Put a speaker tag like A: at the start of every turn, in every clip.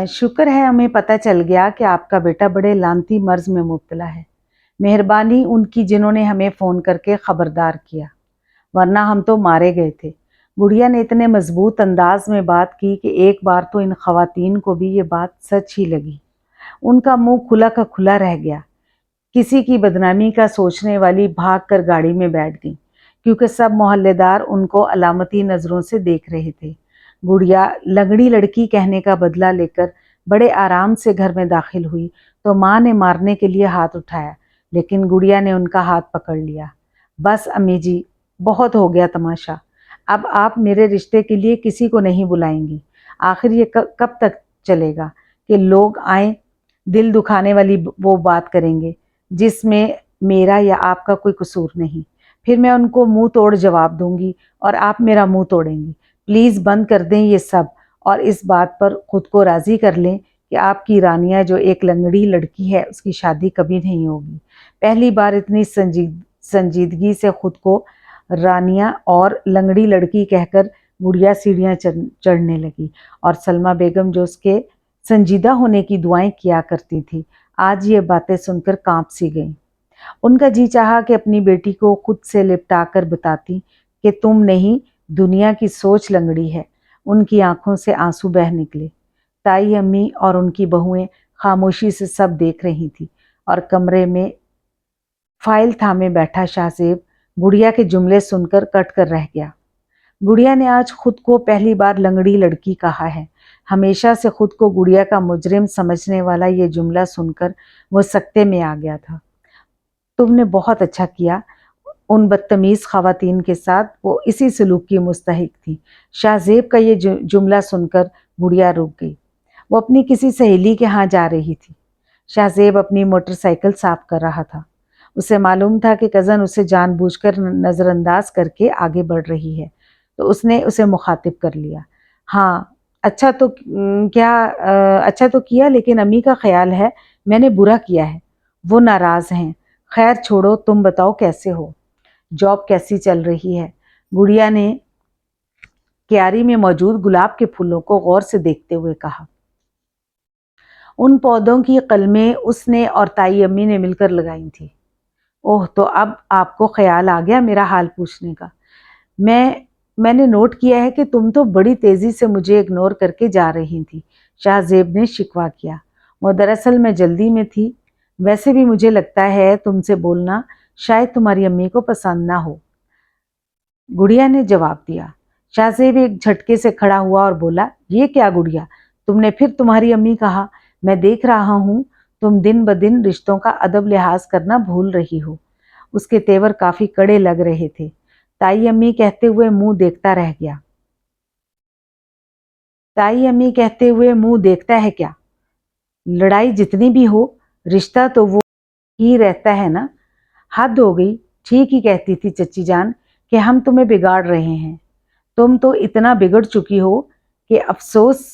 A: शुक्र है हमें पता चल गया कि आपका बेटा बड़े लानती मर्ज में मुब्तला है। मेहरबानी उनकी जिन्होंने हमें फ़ोन करके ख़बरदार किया, वरना हम तो मारे गए थे। गुड़िया ने इतने मजबूत अंदाज में बात की कि एक बार तो इन ख़वातीन को भी ये बात सच ही लगी। उनका मुंह खुला का खुला रह गया। किसी की बदनामी का सोचने वाली भाग कर गाड़ी में बैठ गई, क्योंकि सब मोहल्लेदार उनको अलामती नज़रों से देख रहे थे। गुड़िया लंगड़ी लड़की कहने का बदला लेकर बड़े आराम से घर में दाखिल हुई तो माँ ने मारने के लिए हाथ उठाया, लेकिन गुड़िया ने उनका हाथ पकड़ लिया। बस अम्मी जी, बहुत हो गया तमाशा। अब आप मेरे रिश्ते के लिए किसी को नहीं बुलाएंगी। आखिर ये कब तक चलेगा कि लोग आए दिल दुखाने वाली वो बात करेंगे जिसमें मेरा या आपका कोई कसूर नहीं। फिर मैं उनको मुंह तोड़ जवाब दूंगी और आप मेरा मुंह तोड़ेंगी। प्लीज़ बंद कर दें ये सब और इस बात पर खुद को राज़ी कर लें कि आपकी रानिया जो एक लंगड़ी लड़की है उसकी शादी कभी नहीं होगी। पहली बार इतनी संजीदगी से खुद को रानिया और लंगड़ी लड़की कहकर गुड़िया सीढ़ियाँ चढ़ने लगी और सलमा बेगम जो उसके संजीदा होने की दुआएं किया करती थी, आज ये बातें सुनकर कांप सी गई। उनका जी चाहा कि अपनी बेटी को खुद से लिपटा कर बताती कि तुम नहीं, दुनिया की सोच लंगड़ी है। उनकी आंखों से आंसू बह निकले। ताई अम्मी और उनकी बहुएं खामोशी से सब देख रही थी और कमरे में फाइल थामे बैठा शाहजेब गुड़िया के जुमले सुनकर कट कर रह गया। गुड़िया ने आज खुद को पहली बार लंगड़ी लड़की कहा है। हमेशा से खुद को गुड़िया का मुजरिम समझने वाला ये जुमला सुनकर वो सकते में आ गया था। तुमने बहुत अच्छा किया। उन बदतमीज़ ख़वातीन के साथ वो इसी सलूक की मुस्तहिक थी। शाहजेब का ये जुमला सुनकर गुड़िया रुक गई। वो अपनी किसी सहेली के यहाँ जा रही थी। शाहजेब अपनी मोटरसाइकिल साफ कर रहा था। उसे मालूम था कि कज़न उसे जानबूझकर नज़रअंदाज करके आगे बढ़ रही है, तो उसने उसे मुखातिब कर लिया। हाँ, अच्छा तो अच्छा तो किया, लेकिन अम्मी का ख्याल है मैंने बुरा किया है। वो नाराज़ हैं। खैर छोड़ो, तुम बताओ कैसे हो, जॉब कैसी चल रही है? गुड़िया ने क्यारी में मौजूद गुलाब के फूलों को गौर से देखते हुए कहा। उन पौधों की कलमें उसने और ताई अम्मी ने मिलकर लगाई थी। ओह, तो अब आपको ख्याल आ गया मेरा हाल पूछने का। मैंने नोट किया है कि तुम तो बड़ी तेजी से मुझे इग्नोर करके जा रही थी। शाहजेब ने शिकवा किया। वो दरअसल मैं जल्दी में थी। वैसे भी मुझे लगता है तुमसे बोलना शायद तुम्हारी अम्मी को पसंद ना हो, गुड़िया ने जवाब दिया। शाहजेब एक झटके से खड़ा हुआ और बोला, ये क्या गुड़िया, तुमने फिर तुम्हारी अम्मी कहा? मैं देख रहा हूँ तुम दिन ब दिन रिश्तों का अदब लिहाज करना भूल रही हो। उसके तेवर काफी कड़े लग रहे थे। ताई अम्मी कहते हुए मुंह देखता रह गया। ताई अम्मी कहते हुए मुंह देखता है क्या? लड़ाई जितनी भी हो, रिश्ता तो वो ही रहता है ना। हद हो गई। ठीक ही कहती थी चच्ची जान कि हम तुम्हें बिगाड़ रहे हैं। तुम तो इतना बिगड़ चुकी हो कि अफसोस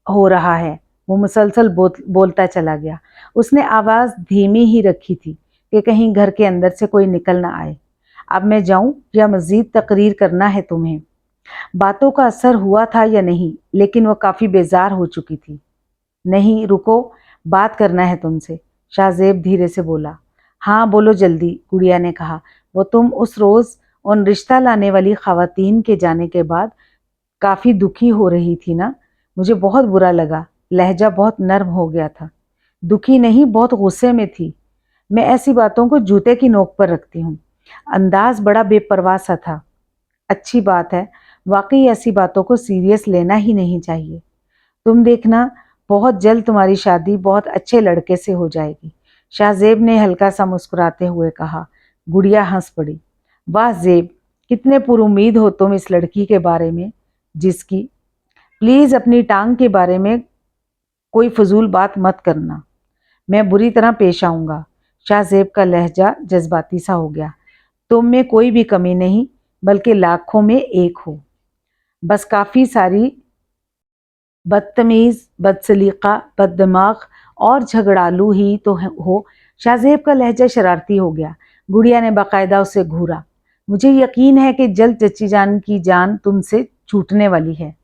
A: हो रहा है। वो मुसलसल बोलता चला गया। उसने आवाज़ धीमी ही रखी थी कि कहीं घर के अंदर से कोई निकल ना आए। अब मैं जाऊं या मज़ीद तकरीर करना है तुम्हें? बातों का असर हुआ था या नहीं, लेकिन वो काफ़ी बेजार हो चुकी थी। नहीं, रुको, बात करना है तुमसे, शाहजेब धीरे से बोला। हाँ बोलो जल्दी, गुड़िया ने कहा। वो तुम उस रोज़ उन रिश्ता लाने वाली ख़वातीन के जाने के बाद काफ़ी दुखी हो रही थी ना? मुझे बहुत बुरा लगा। लहजा बहुत नर्म हो गया था। दुखी नहीं, बहुत गुस्से में थी। मैं ऐसी बातों को जूते की नोक पर रखती हूँ। अंदाज बड़ा बेपरवाह सा था। अच्छी बात है, वाकई ऐसी बातों को सीरियस लेना ही नहीं चाहिए। तुम देखना, बहुत जल्द तुम्हारी शादी बहुत अच्छे लड़के से हो जाएगी, शाहजेब ने हल्का सा मुस्कुराते हुए कहा। गुड़िया हंस पड़ी। वाह जेब, कितने पुरुमीद हो तुम इस लड़की के बारे में जिसकी। प्लीज़ अपनी टांग के बारे में कोई फजूल बात मत करना, मैं बुरी तरह पेश आऊँगा। शाहजेब का लहजा जज्बाती सा हो गया। तुम में कोई भी कमी नहीं, बल्कि लाखों में एक हो। बस काफ़ी सारी बदतमीज़, बदसलीका, बददिमाग और झगड़ालू ही तो हो। शाहजेब का लहजा शरारती हो गया। गुड़िया ने बाकायदा उसे घूरा। मुझे यकीन है कि जल्द चच्ची जान की जान तुमसे छूटने वाली है।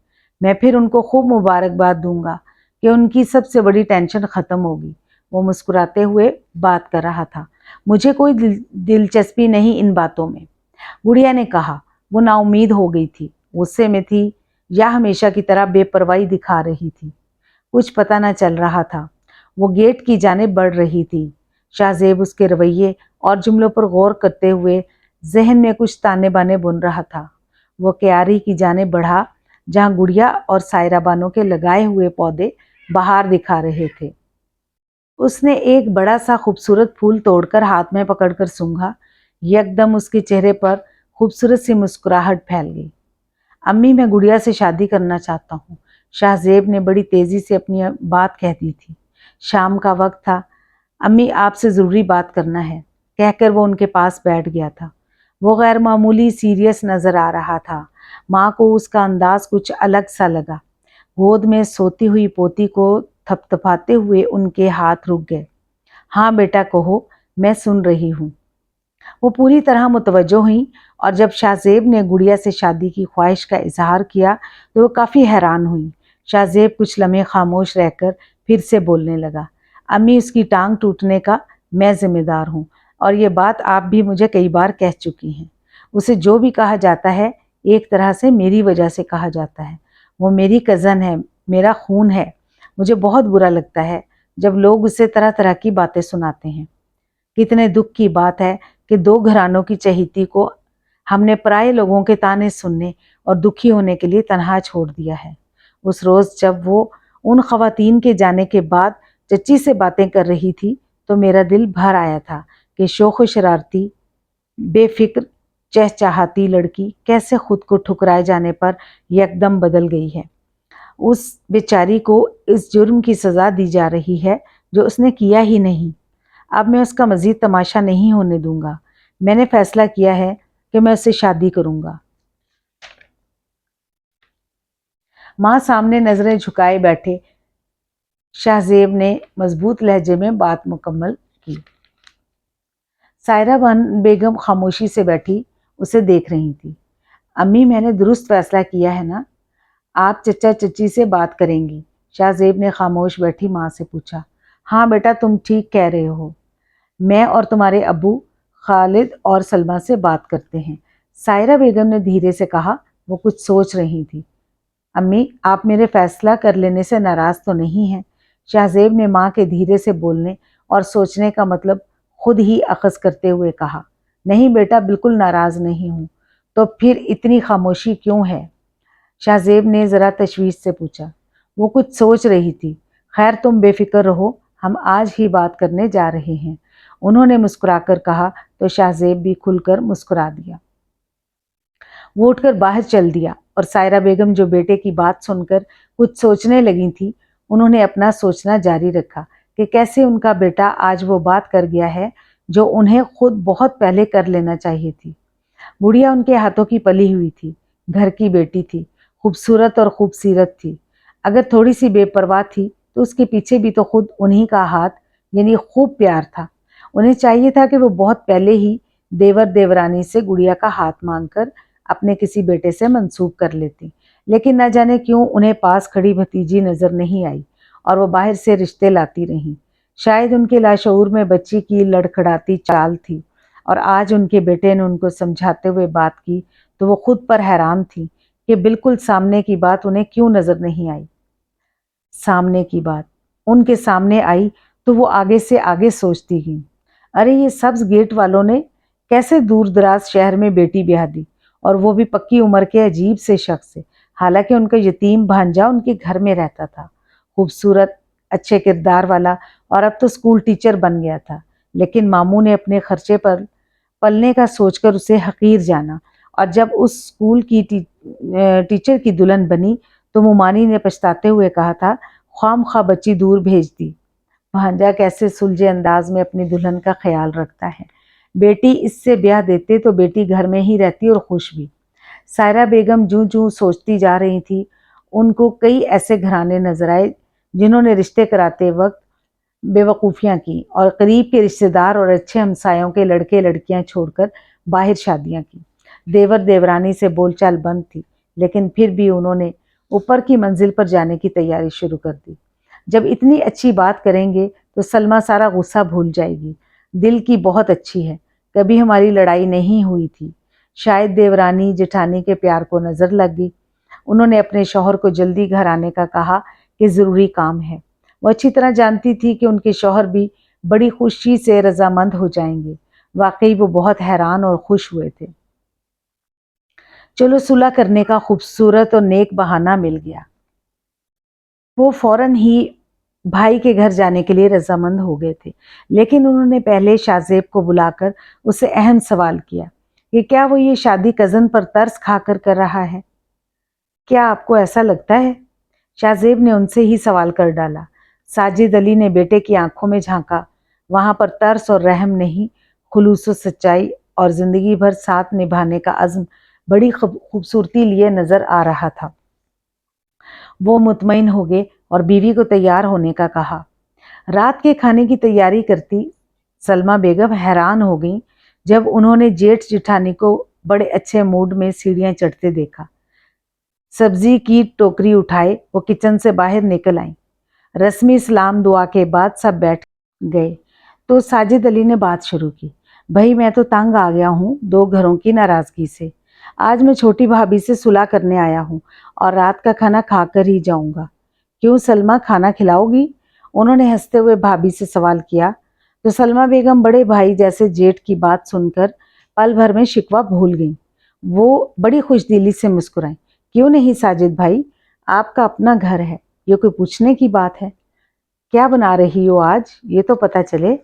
A: मैं फिर उनको खूब मुबारकबाद दूंगा कि उनकी सबसे बड़ी टेंशन खत्म होगी। वो मुस्कुराते हुए बात कर रहा था। मुझे कोई दिलचस्पी नहीं इन बातों में, गुड़िया ने कहा। वो नाउम्मीद हो गई थी, गुस्से में थी या हमेशा की तरह बेपरवाही दिखा रही थी, कुछ पता न चल रहा था। वो गेट की जानिब बढ़ रही थी। शाहजेब उसके रवैये और जुमलों पर गौर करते हुए जहन में कुछ ताने बाने बुन रहा था। वो क्यारी की जानिब बढ़ा जहां गुड़िया और सायरा बानो के लगाए हुए पौधे बाहर दिखा रहे थे। उसने एक बड़ा सा खूबसूरत फूल तोड़कर हाथ में पकड़कर सूंघा। यकदम उसके चेहरे पर खूबसूरत सी मुस्कुराहट फैल गई। अम्मी, मैं गुड़िया से शादी करना चाहता हूँ, शाहजेब ने बड़ी तेजी से अपनी बात कह दी थी। शाम का वक्त था। अम्मी, आपसे ज़रूरी बात करना है, कहकर वो उनके पास बैठ गया था। वो गैर मामूली सीरियस नज़र आ रहा था। माँ को उसका अंदाज कुछ अलग सा लगा। गोद में सोती हुई पोती को थपथपाते हुए उनके हाथ रुक गए। हाँ बेटा कहो, मैं सुन रही हूँ। वो पूरी तरह मुतवज्जो हुई और जब शाहजेब ने गुड़िया से शादी की ख्वाहिश का इजहार किया तो वो काफ़ी हैरान हुई। शाहजेब कुछ लम्हे खामोश रहकर फिर से बोलने लगा। अम्मी, उसकी टांग टूटने का मैं जिम्मेदार हूँ और ये बात आप भी मुझे कई बार कह चुकी हैं। उसे जो भी कहा जाता है एक तरह से मेरी वजह से कहा जाता है। वो मेरी कज़न है, मेरा खून है। मुझे बहुत बुरा लगता है जब लोग उसे तरह तरह की बातें सुनाते हैं। कितने दुख की बात है कि दो घरानों की चहेती को हमने पराये लोगों के ताने सुनने और दुखी होने के लिए तन्हा छोड़ दिया है। उस रोज़ जब वो उन ख़वातीन के जाने के बाद चच्ची से बातें कर रही थी तो मेरा दिल भर आया था कि शोख शरारती, बेफिक्र, चहचहाती लड़की कैसे खुद को ठुकराए जाने पर यकदम बदल गई है। उस बेचारी को इस जुर्म की सज़ा दी जा रही है जो उसने किया ही नहीं। अब मैं उसका मज़ीद तमाशा नहीं होने दूंगा। मैंने फैसला किया है कि मैं उससे शादी करूंगा। माँ सामने नजरें झुकाए बैठे शाहजेब ने मजबूत लहजे में बात मुकम्मल की। सायरा बेगम खामोशी से बैठी उसे देख रही थी। अम्मी, मैंने दुरुस्त फैसला किया है ना? आप चचा चच्ची से बात करेंगी? शाहजेब ने खामोश बैठी माँ से पूछा। हाँ बेटा, तुम ठीक कह रहे हो। मैं और तुम्हारे अब्बू खालिद और सलमा से बात करते हैं, सायरा बेगम ने धीरे से कहा। वो कुछ सोच रही थी। अम्मी, आप मेरे फैसला कर लेने से नाराज़ तो नहीं हैं? शाहजेब ने माँ के धीरे से बोलने और सोचने का मतलब खुद ही अखज़ करते हुए कहा। नहीं बेटा, बिल्कुल नाराज़ नहीं हूँ। तो फिर इतनी खामोशी क्यों है? शाहजेब ने ज़रा तशवीश से पूछा। वो कुछ सोच रही थी। खैर, तुम बेफिक्र रहो, हम आज ही बात करने जा रहे हैं, उन्होंने मुस्कुराकर कहा तो शाहजेब भी खुलकर मुस्कुरा दिया। वो उठकर बाहर चल दिया और सायरा बेगम जो बेटे की बात सुनकर कुछ सोचने लगी थी, उन्होंने अपना सोचना जारी रखा कि कैसे उनका बेटा आज वो बात कर गया है जो उन्हें खुद बहुत पहले कर लेना चाहिए थी। गुड़िया उनके हाथों की पली हुई थी, घर की बेटी थी, खूबसूरत और खूबसीरत थी। अगर थोड़ी सी बेपरवाह थी तो उसके पीछे भी तो खुद उन्हीं का हाथ यानी खूब प्यार था। उन्हें चाहिए था कि वो बहुत पहले ही देवर देवरानी से गुड़िया का हाथ मांगकर अपने किसी बेटे से मंसूब कर लेती, लेकिन न जाने क्यों उन्हें पास खड़ी भतीजी नजर नहीं आई और वो बाहर से रिश्ते लाती रहीं। शायद उनके लाशऊर में बच्ची की लड़खड़ाती चाल थी और आज उनके बेटे ने उनको समझाते हुए बात की तो वो खुद पर हैरान थी कि बिल्कुल सामने की बात उन्हें क्यों नजर नहीं आई। सामने की बात उनके सामने आई तो वो आगे से आगे सोचती गई। अरे, ये सब्ज गेट वालों ने कैसे दूर दराज शहर में बेटी ब्याह दी, और वो भी पक्की उम्र के अजीब से शख्स से। हालांकि उनका यतीम भांजा उनके घर में रहता था, खूबसूरत, अच्छे किरदार वाला, और अब तो स्कूल टीचर बन गया था। लेकिन मामू ने अपने खर्चे पर पलने का सोचकर उसे हकीर जाना, और जब उस स्कूल की टीचर की दुल्हन बनी तो मुमानी ने पछताते हुए कहा था, ख्वामख्वाह बच्ची दूर भेज दी। भांजा कैसे सुलझे अंदाज में अपनी दुल्हन का ख्याल रखता है। बेटी इससे ब्याह देते तो बेटी घर में ही रहती और खुश भी। सायरा बेगम जूं जूं सोचती जा रही थी, उनको कई ऐसे घराने नजर आए जिन्होंने रिश्ते कराते वक्त बेवकूफ़ियाँ की और करीब के रिश्तेदार और अच्छे हमसायों के लड़के लड़कियां छोड़कर बाहर शादियां की। देवर देवरानी से बोलचाल बंद थी, लेकिन फिर भी उन्होंने ऊपर की मंजिल पर जाने की तैयारी शुरू कर दी। جب اتنی اچھی بات کریں گے تو سلمہ سارا غصہ بھول جائے گی. دل کی بہت اچھی ہے, کبھی ہماری لڑائی نہیں ہوئی تھی. شاید دیورانی جٹھانی کے پیار کو نظر لگ گئی. انہوں نے اپنے شوہر کو جلدی گھر آنے کا کہا کہ ضروری کام ہے. وہ اچھی طرح جانتی تھی کہ ان کے شوہر بھی بڑی خوشی سے رضامند ہو جائیں گے. واقعی وہ بہت حیران اور خوش ہوئے تھے. چلو صلح کرنے کا خوبصورت اور نیک بہانہ مل گیا. وہ فوراً ہی بھائی کے گھر جانے کے لیے رضامند ہو گئے تھے. لیکن انہوں نے پہلے شاہ زیب کو بلا کر اس سے اہم سوال کیا کہ کیا وہ یہ شادی کزن پر ترس کھا کر رہا ہے؟ کیا آپ کو ایسا لگتا ہے؟ شاہ زیب نے ان سے ہی سوال کر ڈالا. ساجد علی نے بیٹے کی آنکھوں میں جھانکا. وہاں پر ترس اور رحم نہیں, خلوص و سچائی اور زندگی بھر ساتھ نبھانے کا عزم بڑی خوبصورتی لیے نظر آ رہا تھا. وہ مطمئن ہو گئے اور بیوی کو تیار ہونے کا کہا. رات کے کھانے کی تیاری کرتی سلمہ بیگم حیران ہو گئیں جب انہوں نے جیٹھ جٹھانی کو بڑے اچھے موڈ میں سیڑھیاں چڑھتے دیکھا. سبزی کی ٹوکری اٹھائے وہ کچن سے باہر نکل آئیں. رسمی سلام دعا کے بعد سب بیٹھ گئے تو ساجد علی نے بات شروع کی. بھائی میں تو تنگ آ گیا ہوں 2 گھروں کی ناراضگی سے. آج میں چھوٹی بھابھی سے صلح کرنے آیا ہوں اور رات کا کھانا کھا کر ہی جاؤں گا. کیوں سلمہ, کھانا کھلاؤ گی؟ انہوں نے ہنستے ہوئے بھابھی سے سوال کیا تو سلمہ بیگم بڑے بھائی جیسے جیٹھ کی بات سن کر پل بھر میں شکوہ بھول گئیں. وہ بڑی خوش دلی سے مسکرائیں. کیوں نہیں ساجد بھائی, آپ کا اپنا گھر ہے, یہ کوئی پوچھنے کی بات ہے؟ کیا بنا رہی ہو آج, یہ تو پتہ چلے,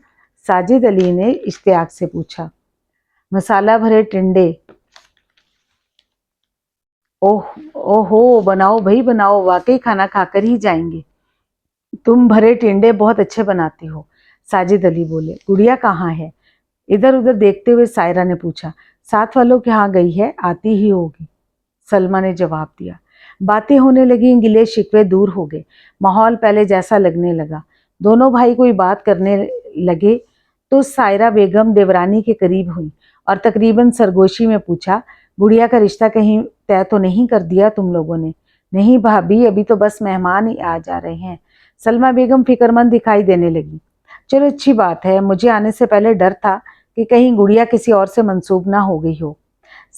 A: ساجد علی نے اشتیاق سے پوچھا. مسالہ بھرے ٹنڈے. اوہو بناؤ بھائی بناؤ, واقعی کھانا کھا کر ہی جائیں گے. تم بھرے ٹنڈے بہت اچھے بناتی ہو, ساجد علی بولے. گڑیا کہاں ہے؟ ادھر ادھر دیکھتے ہوئے سائرہ نے پوچھا. ساتھ والوں کے ہاں گئی ہے, آتی ہی ہوگی, سلمہ نے جواب دیا. باتیں ہونے لگیں, گلے شکوے دور ہو گئے, ماحول پہلے جیسا لگنے لگا. دونوں بھائی کوئی بات کرنے لگے تو سائرہ بیگم دیورانی کے قریب ہوئی اور تقریباً سرگوشی میں پوچھا. گڑیا کا رشتہ کہیں طے تو نہیں کر دیا تم لوگوں نے؟ نہیں بھابھی, ابھی تو بس مہمان ہی آ جا رہے ہیں. سلمہ بیگم فکر مند دکھائی دینے لگی. چلو اچھی بات ہے, مجھے آنے سے پہلے ڈر تھا کہ کہیں گڑیا کسی اور سے منسوب نہ ہو گئی ہو.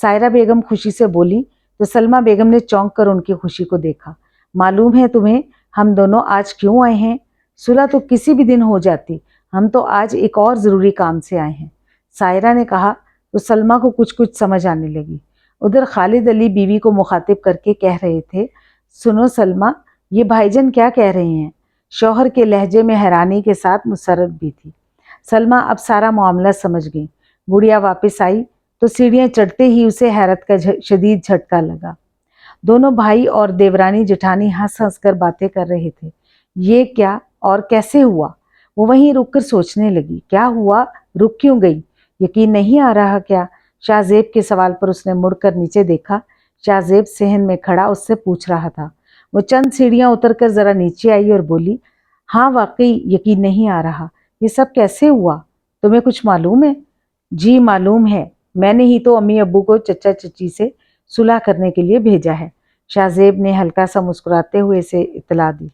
A: سائرہ بیگم خوشی سے بولی تو سلمہ بیگم نے چونک کر ان کی خوشی کو دیکھا. معلوم ہے تمہیں ہم دونوں آج کیوں آئے ہیں؟ صلح تو کسی بھی دن ہو جاتی, ہم تو آج ایک اور ضروری کام سے آئے ہیں, سائرہ نے کہا تو سلمہ کو کچھ سمجھ آنے لگی. ادھر خالد علی بیوی کو مخاطب کر کے کہہ رہے تھے. سنو سلمہ, یہ بھائی جان کیا کہہ رہے ہیں؟ شوہر کے لہجے میں حیرانی کے ساتھ مسرت بھی تھی. سلمہ اب سارا معاملہ سمجھ گئی. گڑیا واپس آئی تو سیڑھیاں چڑھتے ہی اسے حیرت کا شدید جھٹکا لگا. دونوں بھائی اور دیورانی جٹھانی ہنس ہنس کر باتیں کر رہے تھے. یہ کیا اور کیسے ہوا؟ وہ وہیں رک کر سوچنے لگی. کیا ہوا, رک کیوں گئی؟ یقین نہیں آ رہا کیا؟ شاہ زیب کے سوال پر اس نے مڑ کر نیچے دیکھا. شاہ زیب صحن میں کھڑا اس سے پوچھ رہا تھا. وہ چند سیڑھیاں اتر کر ذرا نیچے آئی اور بولی. ہاں واقعی یقین نہیں آ رہا, یہ سب کیسے ہوا؟ تمہیں کچھ معلوم ہے؟ جی معلوم ہے, میں نے ہی تو امی ابو کو چچا چچی سے صلح کرنے کے لیے بھیجا ہے. شاہ زیب نے ہلکا سا مسکراتے ہوئے اسے اطلاع دی.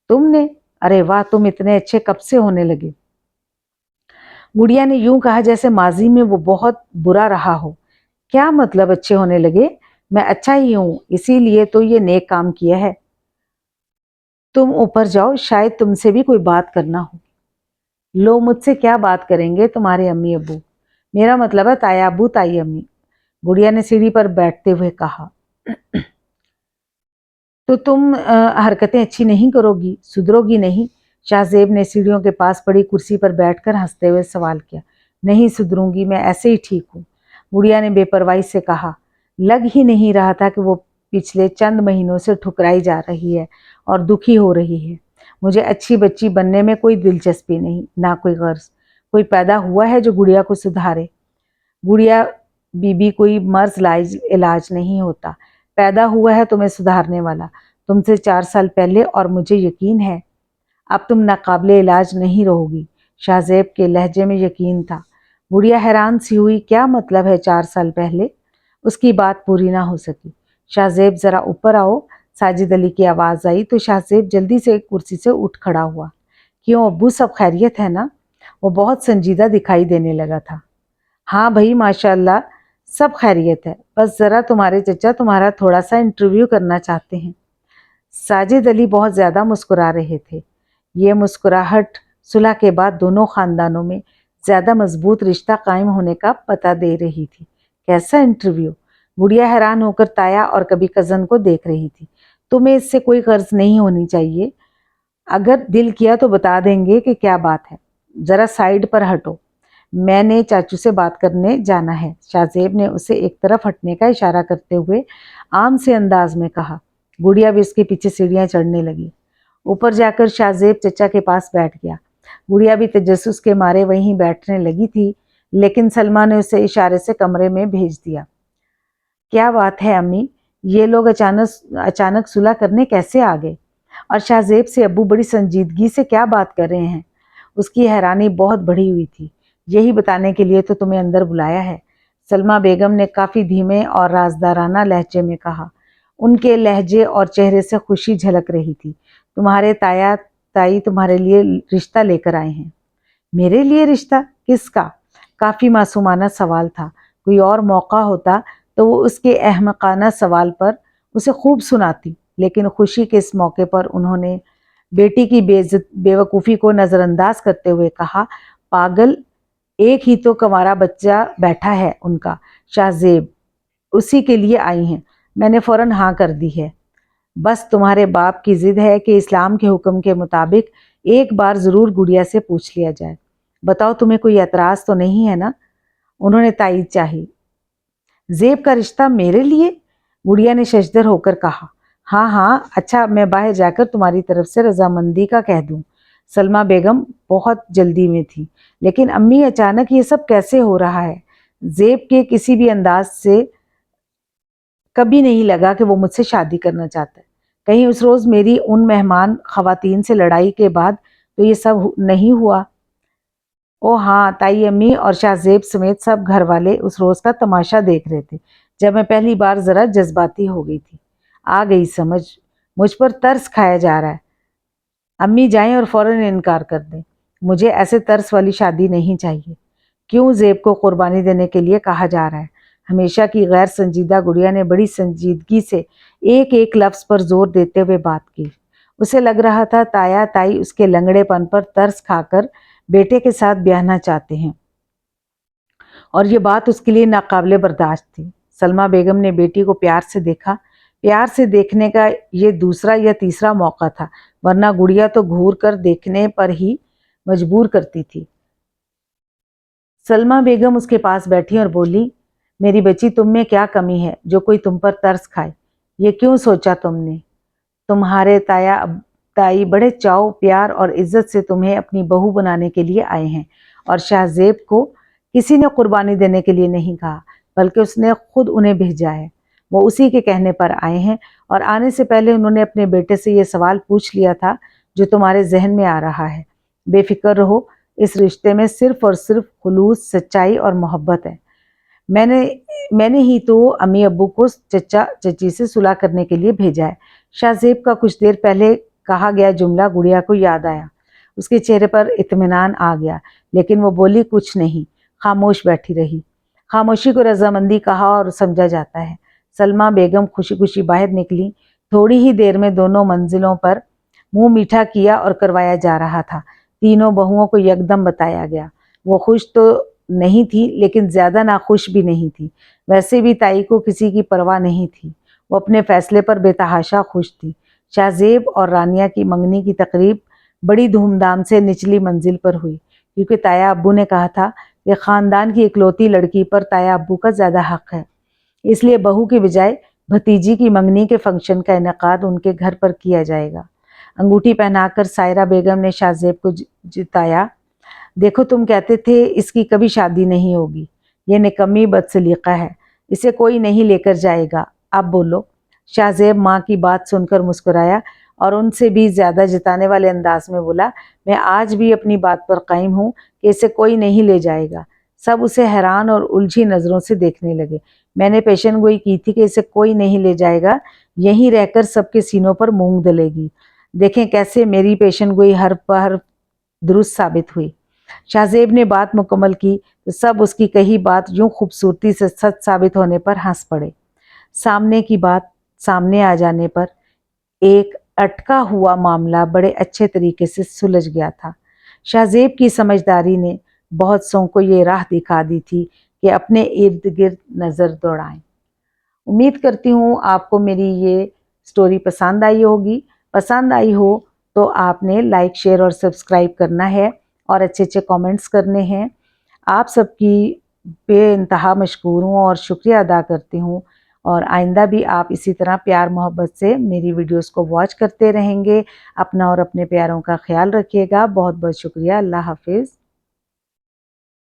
A: تم نے؟ ارے واہ, تم اتنے اچھے کب سے ہونے لگے؟ گڑیا نے یوں کہا جیسے ماضی میں وہ بہت برا رہا ہو. کیا مطلب اچھے ہونے لگے؟ میں اچھا ہی ہوں, اسی لیے تو یہ نیک کام کیا ہے. تم اوپر جاؤ, شاید تم سے بھی کوئی بات کرنا ہو. لو, مجھ سے کیا بات کریں گے تمہارے امی ابو؟ میرا مطلب ہے تایا ابو تائی امی, گڑیا نے سیڑھی پر بیٹھتے ہوئے کہا. تو تم حرکتیں اچھی نہیں کرو گی, سدھرو گی نہیں؟ شاہ زیب نے سیڑھیوں کے پاس پڑی کرسی پر بیٹھ کر ہنستے ہوئے سوال کیا. نہیں سدھروں گی, میں ایسے ہی ٹھیک ہوں, گڑیا نے بے پرواہی سے کہا. لگ ہی نہیں رہا تھا کہ وہ پچھلے چند مہینوں سے ٹھکرائی جا رہی ہے اور دکھی ہو رہی ہے. مجھے اچھی بچی بننے میں کوئی دلچسپی نہیں, نہ کوئی غرض. کوئی پیدا ہوا ہے جو گڑیا کو سدھارے؟ گڑیا بی بی کوئی مرض علاج نہیں ہوتا, پیدا ہوا ہے تمہیں سدھارنے والا, تم سے 4 سال پہلے, اور مجھے یقین ہے اب تم ناقابل علاج نہیں رہو گی. شاہ زیب کے لہجے میں یقین تھا. گڑیا حیران سی ہوئی. کیا مطلب ہے 4 سال پہلے؟ اس کی بات پوری نہ ہو سکی. شاہ زیب ذرا اوپر آؤ, साजिद अली की आवाज़ आई तो शाहजेब जल्दी से कुर्सी से उठ खड़ा हुआ। क्यों अब्बू, सब खैरियत है ना? वो बहुत संजीदा दिखाई देने लगा था। हाँ भाई माशाल्लाह, सब खैरियत है, बस ज़रा तुम्हारे चचा तुम्हारा थोड़ा सा इंटरव्यू करना चाहते हैं। साजिद अली बहुत ज़्यादा मुस्कुरा रहे थे। ये मुस्कुराहट सुलह के बाद दोनों ख़ानदानों में ज़्यादा मजबूत रिश्ता कायम होने का पता दे रही थी। कैसा इंटरव्यू? गुड़िया हैरान होकर ताया और कभी कज़न को देख रही थी। तुम्हें इससे कोई गर्ज नहीं होनी चाहिए। अगर दिल किया तो बता देंगे कि क्या बात है। ज़रा साइड पर हटो, मैंने चाचू से बात करने जाना है। शाहजेब ने उसे एक तरफ हटने का इशारा करते हुए आम से अंदाज में कहा। गुड़िया भी उसके पीछे सीढ़ियां चढ़ने लगी। ऊपर जाकर शाहजेब चचा के पास बैठ गया। गुड़िया भी तजस्सुस के मारे वहीं बैठने लगी थी, लेकिन सलमा ने उसे इशारे से कमरे में भेज दिया। क्या बात है अम्मी, ये लोग अचानक सुलह करने कैसे आ गए? और शाहजेब से अब्बू बड़ी संजीदगी से क्या बात कर रहे हैं? उसकी हैरानी बहुत बढ़ी हुई थी। यही बताने के लिए तो तुम्हें अंदर बुलाया है, सलमा बेगम ने काफ़ी धीमे और राजदाराना लहजे में कहा। उनके लहजे और चेहरे से खुशी झलक रही थी। तुम्हारे ताया ताई तुम्हारे लिए रिश्ता लेकर आए हैं। मेरे लिए रिश्ता? किसका? काफ़ी मासूमाना सवाल था। कोई और मौका होता तो वो उसके अहमकाना सवाल पर उसे खूब सुनाती, लेकिन खुशी के इस मौके पर उन्होंने बेटी की बेवकूफ़ी को नज़रअंदाज करते हुए कहा, पागल, एक ही तो कंवारा बच्चा बैठा है उनका, शाहजेब, उसी के लिए आई हैं। मैंने फ़ौरन हाँ कर दी है। बस तुम्हारे बाप की ज़िद है कि इस्लाम के हुक्म के मुताबिक एक बार ज़रूर गुड़िया से पूछ लिया जाए। बताओ तुम्हें कोई एतराज़ तो नहीं है ना? उन्होंने तायीद चाही। ज़ेब का रिश्ता मेरे लिए? गुड़िया ने शशदर होकर कहा। हाँ हाँ, अच्छा मैं बाहर जाकर तुम्हारी तरफ से रजामंदी का कह दूँ। सलमा बेगम बहुत जल्दी में थी। लेकिन अम्मी, अचानक ये सब कैसे हो रहा है? ज़ेब के किसी भी अंदाज से कभी नहीं लगा कि वो मुझसे शादी करना चाहता है। कहीं उस रोज़ मेरी उन मेहमान ख़वातीन से लड़ाई के बाद तो ये सब नहीं हुआ? ओ हाँ, ताई अम्मी और शाहजेब समेत सब घर वाले उस रोज़ का तमाशा देख रहे थे, जब मैं पहली बार ज़रा जज्बाती हो गई थी। आ गई समझ, मुझ पर तरस खाया जा रहा है। अम्मी जाएं और फ़ौरन इनकार कर दें। मुझे ऐसे तरस वाली शादी नहीं चाहिए। क्यों ज़ेब को कुर्बानी देने के लिए कहा जा रहा है? हमेशा की गैर संजीदा गुड़िया ने बड़ी संजीदगी से एक एक लफ्ज़ पर जोर देते हुए बात की। उसे लग रहा था ताया ताई उसके लंगड़ेपन पर तरस खाकर बेटे के साथ ब्याहना चाहते हैं, और ये बात उसके लिए नाकाबिले बर्दाश्त थी। सलमा बेगम ने बेटी को प्यार से देखा। प्यार से देखने का ये दूसरा या तीसरा मौका था, वरना गुड़िया तो घूर कर देखने पर ही मजबूर करती थी। सलमा बेगम उसके पास बैठी और बोली, मेरी बच्ची, तुम में क्या कमी है जो कोई तुम पर तरस खाए? ये क्यों सोचा तुमने? तुम्हारे ताई बड़े चाव, प्यार और इज्जत से तुम्हें अपनी बहू बनाने के लिए आए हैं, और शाहजेब को किसी ने कुर्बानी देने के लिए नहीं कहा, बल्कि उसने खुद उन्हें भेजा है। वो उसी के कहने पर आए हैं, और आने से पहले उन्होंने अपने बेटे से ये सवाल पूछ लिया था जो तुम्हारे जहन में आ रहा है। बेफिक्र रहो, इस रिश्ते में सिर्फ और सिर्फ खुलूस, सच्चाई और मोहब्बत है। मैंने ही तो अम्मी अब्बू को चचा चची से सुलह करने के लिए भेजा है। शाहजेब का कुछ देर पहले कहा गया जुमला गुड़िया को याद आया। उसके चेहरे पर इत्मीनान आ गया, लेकिन वो बोली कुछ नहीं, खामोश बैठी रही। खामोशी को रजामंदी कहा और समझा जाता है। सलमा बेगम खुशी खुशी बाहर निकली। थोड़ी ही देर में दोनों मंजिलों पर मुंह मीठा किया और करवाया जा रहा था। तीनों बहुओं को यकदम बताया गया। वो खुश तो नहीं थी, लेकिन ज्यादा नाखुश भी नहीं थी। वैसे भी ताई को किसी की परवाह नहीं थी। वो अपने फैसले पर बेतहाशा खुश थी। शाहजेब और रानिया की मंगनी की तकरीब बड़ी धूमधाम से निचली मंजिल पर हुई, क्योंकि ताया अब्बू ने कहा था कि खानदान की इकलौती लड़की पर ताया अब्बू का ज्यादा हक है। इसलिए बहू की बजाय भतीजी की मंगनी के फंक्शन का इनेकाद उनके घर पर किया जाएगा। अंगूठी पहनाकर सायरा बेगम ने शाहजेब को जिताया। देखो, तुम कहते थे इसकी कभी शादी नहीं होगी। ये निकम्मी बदसलीका है, इसे कोई नहीं लेकर जाएगा। अब बोलो। शाहजेब माँ की बात सुनकर मुस्कुराया और उनसे भी ज्यादा जिताने वाले अंदाज में बोला, मैं आज भी अपनी बात पर कायम हूँ कि इसे कोई नहीं ले जाएगा। सब उसे हैरान और उलझी नज़रों से देखने लगे। मैंने पेशन गोई की थी कि इसे कोई नहीं ले जाएगा, यहीं रहकर सबके सीनों पर मूंग दलेगी। देखें कैसे मेरी पेशन गोई हर पर दुरुस्त साबित हुई। शाहजेब ने बात मुकम्मल की तो सब उसकी कही बात यूं खूबसूरती से सच साबित होने पर हंस पड़े। सामने की बात सामने आ जाने पर एक अटका हुआ मामला बड़े अच्छे तरीके से सुलझ गया था। शाहजेब की समझदारी ने बहुत सौ को ये राह दिखा दी थी कि अपने इर्द गिर्द नज़र दौड़ाएं। उम्मीद करती हूँ आपको मेरी ये स्टोरी पसंद आई होगी। पसंद आई हो तो आपने लाइक, शेयर और सब्सक्राइब करना है और अच्छे अच्छे कमेंट्स करने हैं। आप सबकी बेइंतहा मशकूर हूँ और शुक्रिया अदा करती हूँ, और आइंदा भी आप इसी तरह प्यार मोहब्बत से मेरी वीडियोस को वॉच करते रहेंगे। अपना और अपने प्यारों का ख्याल रखिएगा। बहुत बहुत शुक्रिया। अल्लाह हाफिज़।